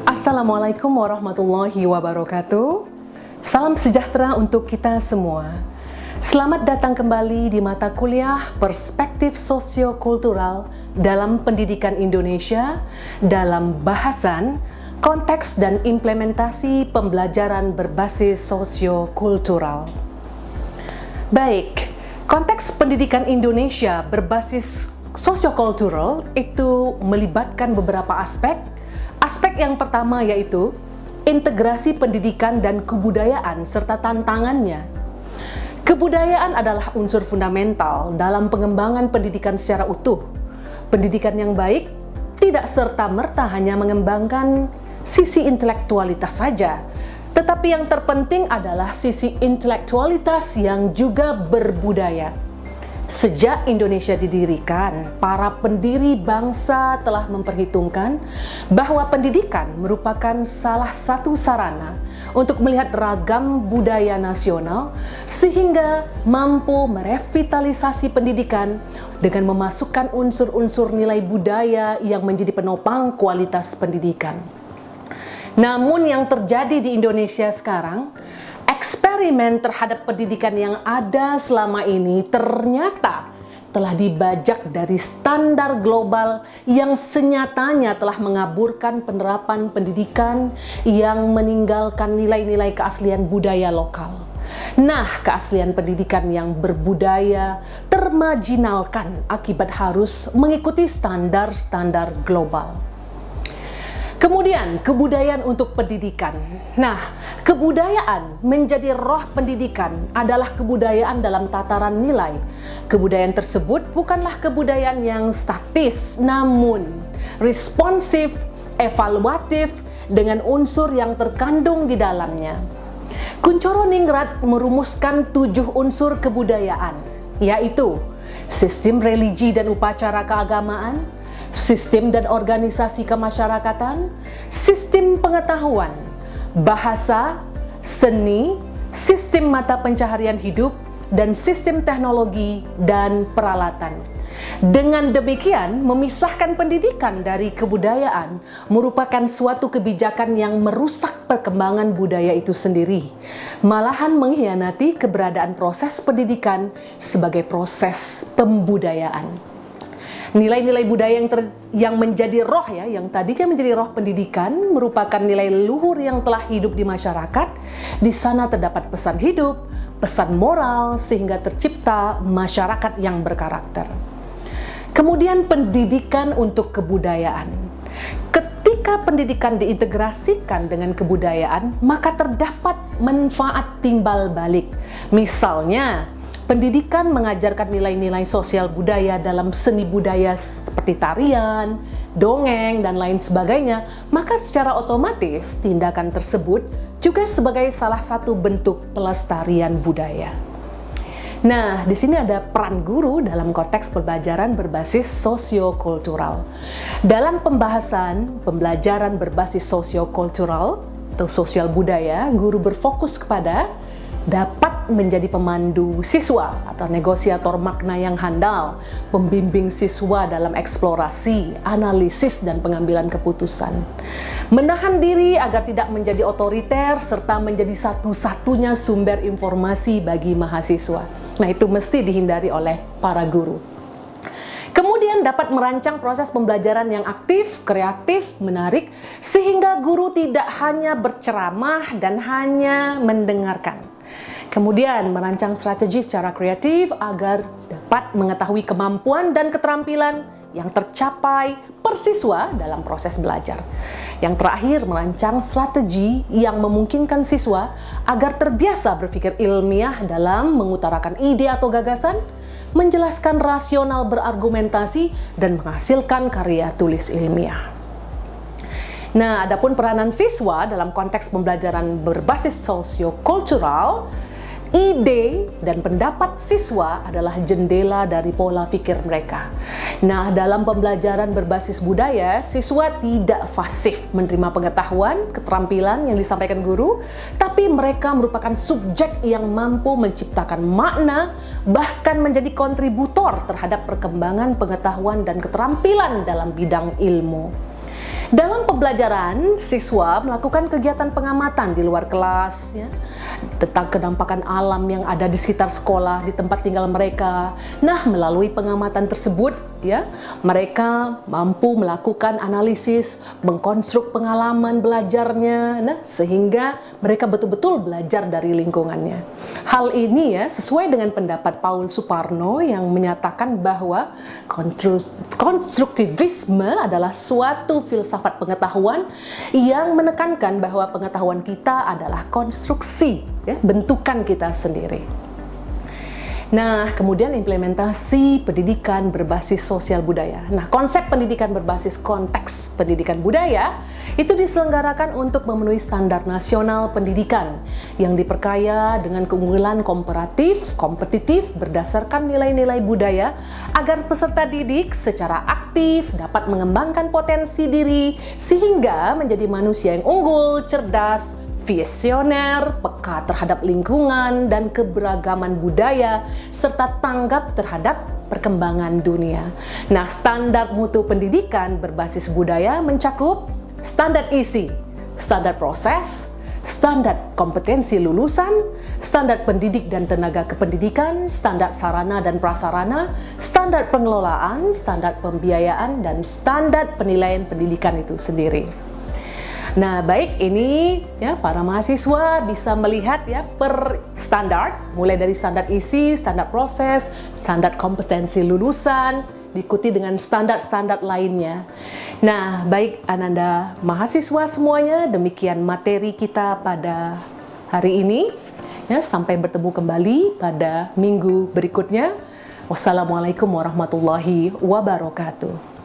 Assalamualaikum warahmatullahi wabarakatuh. Salam sejahtera untuk kita semua. Selamat datang kembali di mata kuliah Perspektif Sosiokultural dalam Pendidikan Indonesia dalam bahasan konteks dan implementasi pembelajaran berbasis sosiokultural. Baik, konteks pendidikan Indonesia berbasis sosiokultural itu melibatkan beberapa aspek. Aspek yang pertama yaitu integrasi pendidikan dan kebudayaan serta tantangannya. Kebudayaan adalah unsur fundamental dalam pengembangan pendidikan secara utuh. Pendidikan yang baik tidak serta-merta hanya mengembangkan sisi intelektualitas saja, tetapi yang terpenting adalah sisi intelektualitas yang juga berbudaya. Sejak Indonesia didirikan, para pendiri bangsa telah memperhitungkan bahwa pendidikan merupakan salah satu sarana untuk melihat ragam budaya nasional sehingga mampu merevitalisasi pendidikan dengan memasukkan unsur-unsur nilai budaya yang menjadi penopang kualitas pendidikan. Namun yang terjadi di Indonesia sekarang, eksperimen terhadap pendidikan yang ada selama ini ternyata telah dibajak dari standar global yang senyatanya telah mengaburkan penerapan pendidikan yang meninggalkan nilai-nilai keaslian budaya lokal. Nah, keaslian pendidikan yang berbudaya termarginalkan akibat harus mengikuti standar-standar global. Kemudian, kebudayaan untuk pendidikan. Nah, kebudayaan menjadi roh pendidikan adalah kebudayaan dalam tataran nilai. Kebudayaan tersebut bukanlah kebudayaan yang statis, namun responsif, evaluatif, dengan unsur yang terkandung di dalamnya. Kuncoro Ningrat merumuskan 7 unsur kebudayaan, yaitu sistem religi dan upacara keagamaan, sistem dan organisasi kemasyarakatan, sistem pengetahuan, bahasa, seni, sistem mata pencaharian hidup, dan sistem teknologi dan peralatan. Dengan demikian, memisahkan pendidikan dari kebudayaan merupakan suatu kebijakan yang merusak perkembangan budaya itu sendiri, malahan mengkhianati keberadaan proses pendidikan sebagai proses pembudayaan. Nilai-nilai budaya yang menjadi roh yang tadi kan menjadi roh pendidikan merupakan nilai leluhur yang telah hidup di masyarakat. Di sana terdapat pesan hidup, pesan moral sehingga tercipta masyarakat yang berkarakter. Kemudian pendidikan untuk kebudayaan. Ketika pendidikan diintegrasikan dengan kebudayaan, maka terdapat manfaat timbal balik. Misalnya, pendidikan mengajarkan nilai-nilai sosial budaya dalam seni budaya seperti tarian, dongeng, dan lain sebagainya, maka secara otomatis tindakan tersebut juga sebagai salah satu bentuk pelestarian budaya. Nah, di sini ada peran guru dalam konteks pembelajaran berbasis sosiokultural. Dalam pembahasan pembelajaran berbasis sosiokultural atau sosial budaya, guru berfokus kepada dapat menjadi pemandu siswa atau negosiator makna yang handal, pembimbing siswa dalam eksplorasi, analisis, dan pengambilan keputusan. Menahan diri agar tidak menjadi otoriter serta menjadi satu-satunya sumber informasi bagi mahasiswa. Nah, itu mesti dihindari oleh para guru. Kemudian dapat merancang proses pembelajaran yang aktif, kreatif, menarik, sehingga guru tidak hanya berceramah dan hanya mendengarkan. Kemudian merancang strategi secara kreatif agar dapat mengetahui kemampuan dan keterampilan yang tercapai per siswa dalam proses belajar. Yang terakhir, merancang strategi yang memungkinkan siswa agar terbiasa berpikir ilmiah dalam mengutarakan ide atau gagasan, menjelaskan rasional berargumentasi, dan menghasilkan karya tulis ilmiah. Nah, adapun peranan siswa dalam konteks pembelajaran berbasis sosiokultural, ide dan pendapat siswa adalah jendela dari pola pikir mereka. Nah, dalam pembelajaran berbasis budaya, siswa tidak pasif menerima pengetahuan, keterampilan yang disampaikan guru, tapi mereka merupakan subjek yang mampu menciptakan makna, bahkan menjadi kontributor terhadap perkembangan pengetahuan dan keterampilan dalam bidang ilmu. Dalam pembelajaran, siswa melakukan kegiatan pengamatan di luar kelas ya, tentang kenampakan alam yang ada di sekitar sekolah, di tempat tinggal mereka. Nah, melalui pengamatan tersebut ya, mereka mampu melakukan analisis, mengkonstruk pengalaman belajarnya, nah, sehingga mereka betul-betul belajar dari lingkungannya. Hal ini ya sesuai dengan pendapat Paul Suparno yang menyatakan bahwa konstruktivisme adalah suatu filsafat pengetahuan yang menekankan bahwa pengetahuan kita adalah konstruksi, ya, bentukan kita sendiri. Nah, kemudian implementasi pendidikan berbasis sosial budaya. Nah, konsep pendidikan berbasis konteks pendidikan budaya itu diselenggarakan untuk memenuhi standar nasional pendidikan yang diperkaya dengan keunggulan komparatif, kompetitif berdasarkan nilai-nilai budaya agar peserta didik secara aktif dapat mengembangkan potensi diri sehingga menjadi manusia yang unggul, cerdas, visioner, peka terhadap lingkungan dan keberagaman budaya, serta tanggap terhadap perkembangan dunia. Nah, standar mutu pendidikan berbasis budaya mencakup standar isi, standar proses, standar kompetensi lulusan, standar pendidik dan tenaga kependidikan, standar sarana dan prasarana, standar pengelolaan, standar pembiayaan, dan standar penilaian pendidikan itu sendiri. Nah, baik, ini ya para mahasiswa bisa melihat ya per standar, mulai dari standar isi, standar proses, standar kompetensi lulusan, diikuti dengan standar-standar lainnya. Nah, baik Ananda mahasiswa semuanya, demikian materi kita pada hari ini. Ya, sampai bertemu kembali pada minggu berikutnya. Wassalamualaikum warahmatullahi wabarakatuh.